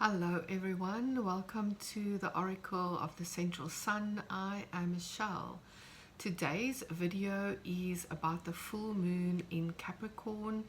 Hello everyone, welcome to the Oracle of the Central Sun. I am Michelle. Today's video is about the full moon in Capricorn.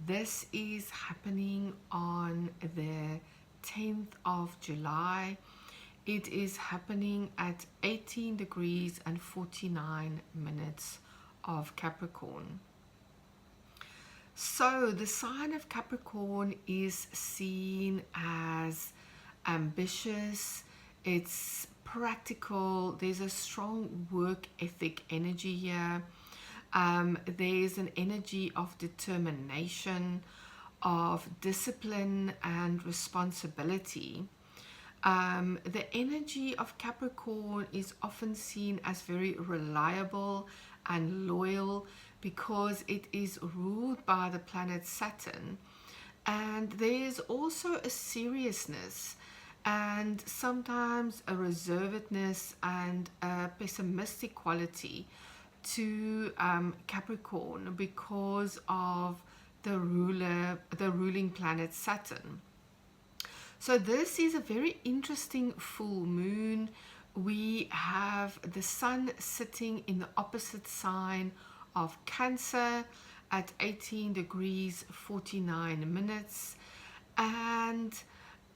This is happening on the 10th of July. It is happening at 18 degrees and 49 minutes of Capricorn. So the sign of Capricorn is seen as ambitious, it's practical, there's a strong work ethic energy here. There's an energy of determination, of discipline and responsibility. The energy of Capricorn is often seen as very reliable and loyal because it is ruled by the planet Saturn, and there's also a seriousness and sometimes a reservedness and a pessimistic quality to Capricorn because of the ruling planet Saturn. So this is a very interesting full moon. We have the sun sitting in the opposite sign of Cancer at 18 degrees 49 minutes, and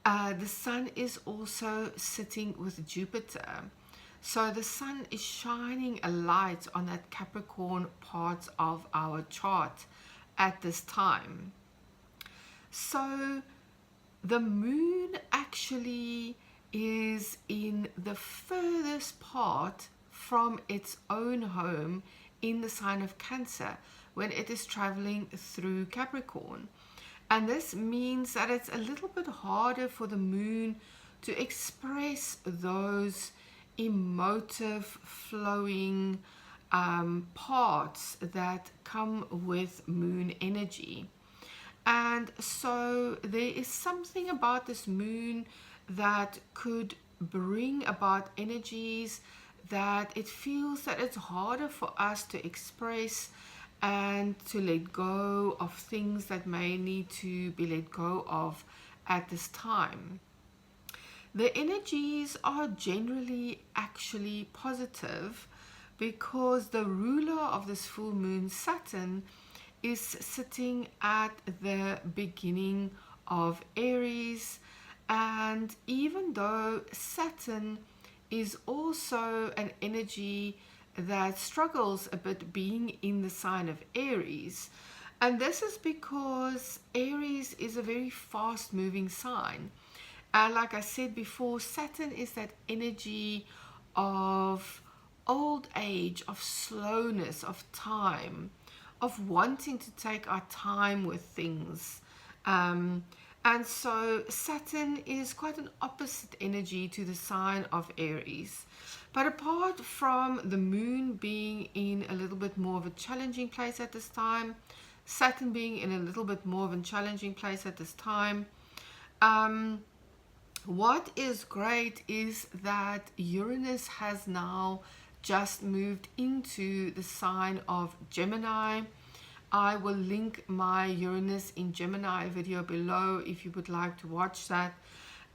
the sun is also sitting with Jupiter. So the sun is shining a light on that Capricorn part of our chart at this time. So the moon actually is in the furthest part from its own home in the sign of Cancer when it is traveling through Capricorn. And this means that it's a little bit harder for the moon to express those emotive, flowing parts that come with moon energy. And so there is something about this moon that could bring about energies that it feels that it's harder for us to express and to let go of things that may need to be let go of at this time. The energies are generally actually positive because the ruler of this full moon, Saturn, is sitting at the beginning of Aries, and even though Saturn is also an energy that struggles a bit being in the sign of Aries, and this is because Aries is a very fast moving sign, and like I said before, Saturn is that energy of old age, of slowness, of time, of wanting to take our time with things. And so Saturn is quite an opposite energy to the sign of Aries. But apart from the moon being in a little bit more of a challenging place at this time, Saturn being in a little bit more of a challenging place at this time, what is great is that Uranus has now just moved into the sign of Gemini. I will link my Uranus in Gemini video below if you would like to watch that.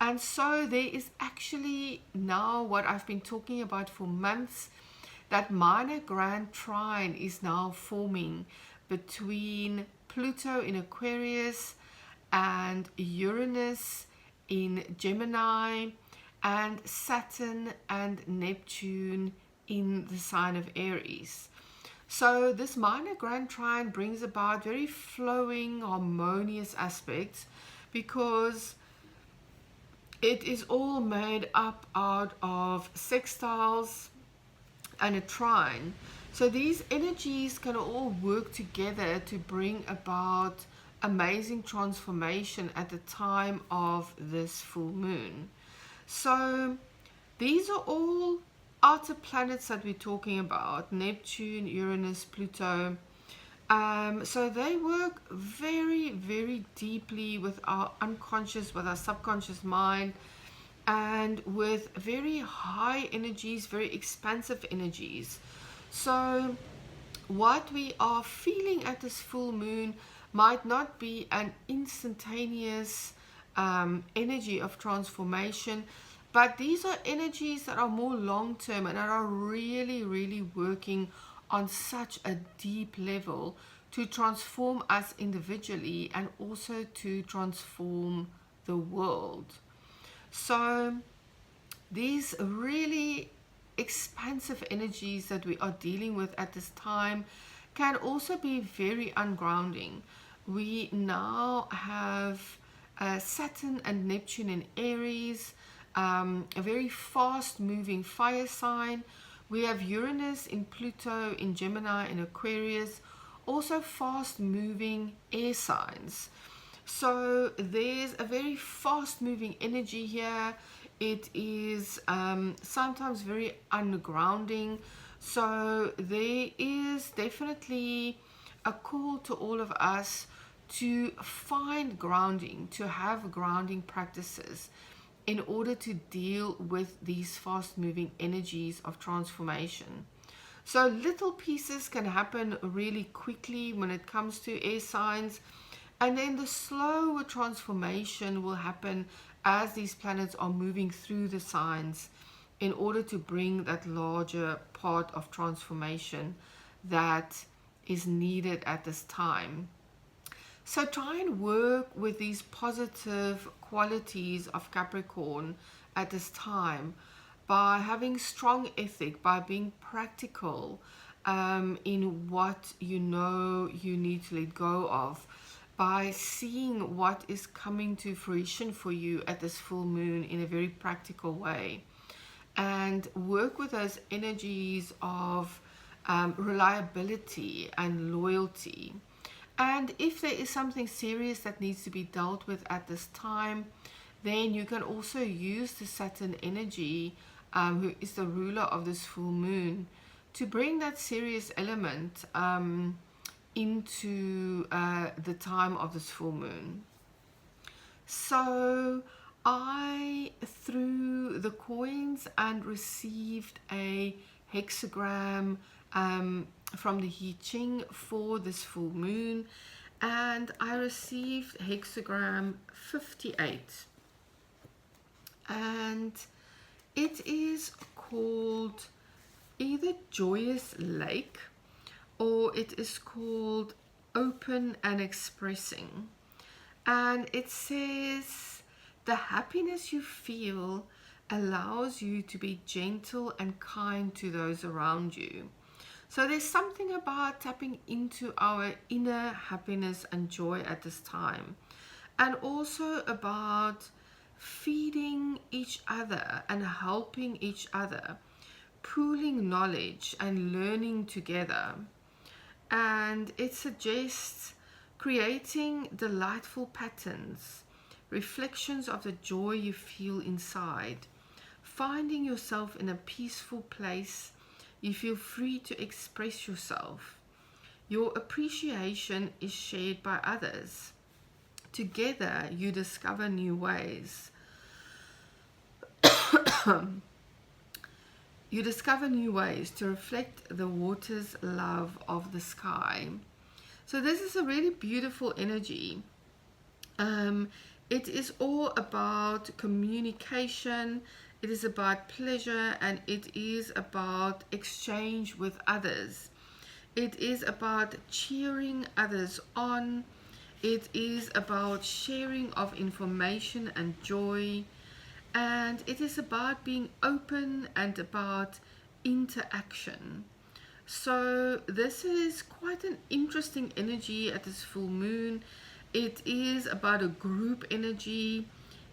And so there is actually now what I've been talking about for months, that minor grand trine is now forming between Pluto in Aquarius and Uranus in Gemini and Saturn and Neptune in the sign of Aries. So this minor grand trine brings about very flowing, harmonious aspects because it is all made up out of sextiles and a trine. So these energies can all work together to bring about amazing transformation at the time of this full moon. So these are all outer planets that we're talking about: Neptune, Uranus, Pluto. So they work very, very deeply with our unconscious, with our subconscious mind, and with very high energies, very expansive energies. So what we are feeling at this full moon might not be an instantaneous energy of transformation. But these are energies that are more long term and that are really, really working on such a deep level to transform us individually and also to transform the world. So these really expansive energies that we are dealing with at this time can also be very ungrounding. We now have Saturn and Neptune in Aries, a very fast moving fire sign. We have Uranus in Pluto, in Gemini, in Aquarius, also fast moving air signs. So there's a very fast moving energy here. It is sometimes very ungrounding. So there is definitely a call to all of us to find grounding, to have grounding practices in order to deal with these fast moving energies of transformation. So little pieces can happen really quickly when it comes to air signs, and then the slower transformation will happen as these planets are moving through the signs in order to bring that larger part of transformation that is needed at this time. So try and work with these positive qualities of Capricorn at this time by having strong ethic, by being practical in what you know you need to let go of, by seeing what is coming to fruition for you at this full moon in a very practical way, and work with those energies of reliability and loyalty. And if there is something serious that needs to be dealt with at this time, then you can also use the Saturn energy, who is the ruler of this full moon, to bring that serious element into the time of this full moon. So I threw the coins and received a hexagram from the Ching for this full moon, and I received hexagram 58, and it is called either Joyous Lake or it is called Open and Expressing. And it says the happiness you feel allows you to be gentle and kind to those around you. So there's something about tapping into our inner happiness and joy at this time, and also about feeding each other and helping each other, pooling knowledge and learning together. And it suggests creating delightful patterns, reflections of the joy you feel inside, finding yourself in a peaceful place. You feel free to express yourself. Your appreciation is shared by others. Together, you discover new ways. You discover new ways to reflect the water's love of the sky. So this is a really beautiful energy. It is all about communication. It is about pleasure, and it is about exchange with others. It is about cheering others on. It is about sharing of information and joy. And it is about being open and about interaction. So this is quite an interesting energy at this full moon. It is about a group energy.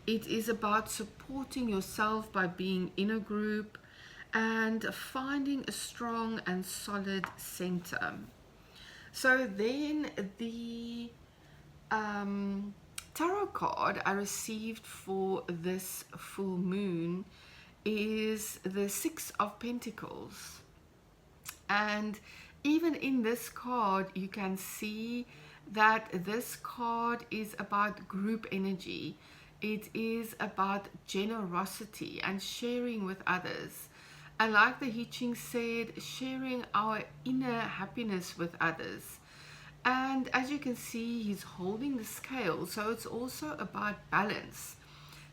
It is about supporting yourself by being in a group and finding a strong and solid center. So then the tarot card I received for this full moon is the Six of Pentacles. And even in this card, you can see that this card is about group energy. It is about generosity and sharing with others. And like the I Ching said, sharing our inner happiness with others. And as you can see, he's holding the scale. So it's also about balance.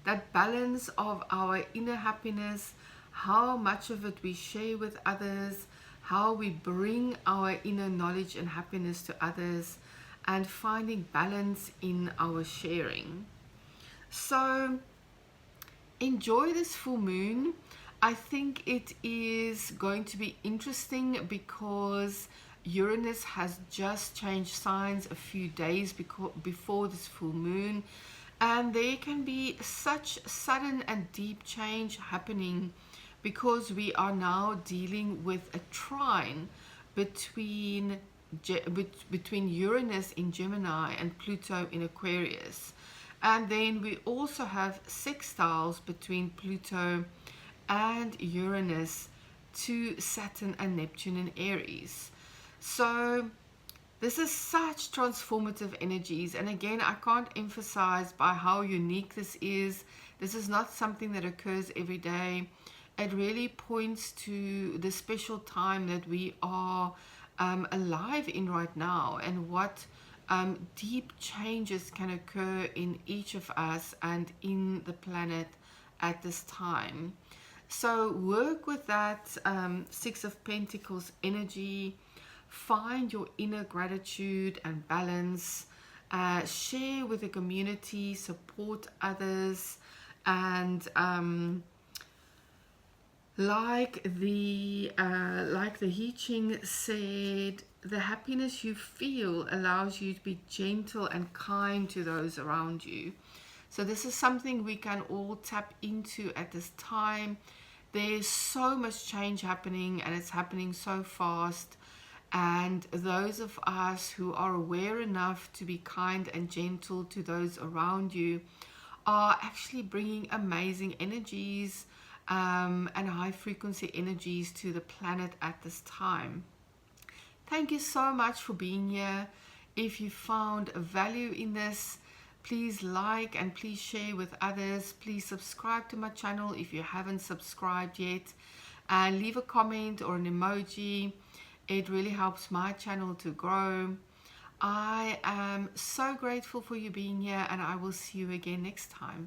That balance of our inner happiness, how much of it we share with others, how we bring our inner knowledge and happiness to others, and finding balance in our sharing. So enjoy this full moon. I think it is going to be interesting because Uranus has just changed signs a few days before this full moon, and there can be such sudden and deep change happening because we are now dealing with a trine between Uranus in Gemini and Pluto in Aquarius. And then we also have sextiles between Pluto and Uranus to Saturn and Neptune in Aries. So this is such transformative energies. And again, I can't emphasize by how unique this is. This is not something that occurs every day. It really points to the special time that we are alive in right now, and what deep changes can occur in each of us and in the planet at this time. So work with that Six of Pentacles energy. Find your inner gratitude and balance. Share with the community, support others, and like the Ching said, the happiness you feel allows you to be gentle and kind to those around you. So this is something we can all tap into at this time. There's so much change happening, and it's happening so fast. And those of us who are aware enough to be kind and gentle to those around you are actually bringing amazing energies and high frequency energies to the planet at this time. Thank you so much for being here. If you found value in this, please like and please share with others. Please subscribe to my channel if you haven't subscribed yet, and leave a comment or an emoji. It really helps my channel to grow. I am so grateful for you being here, and I will see you again next time.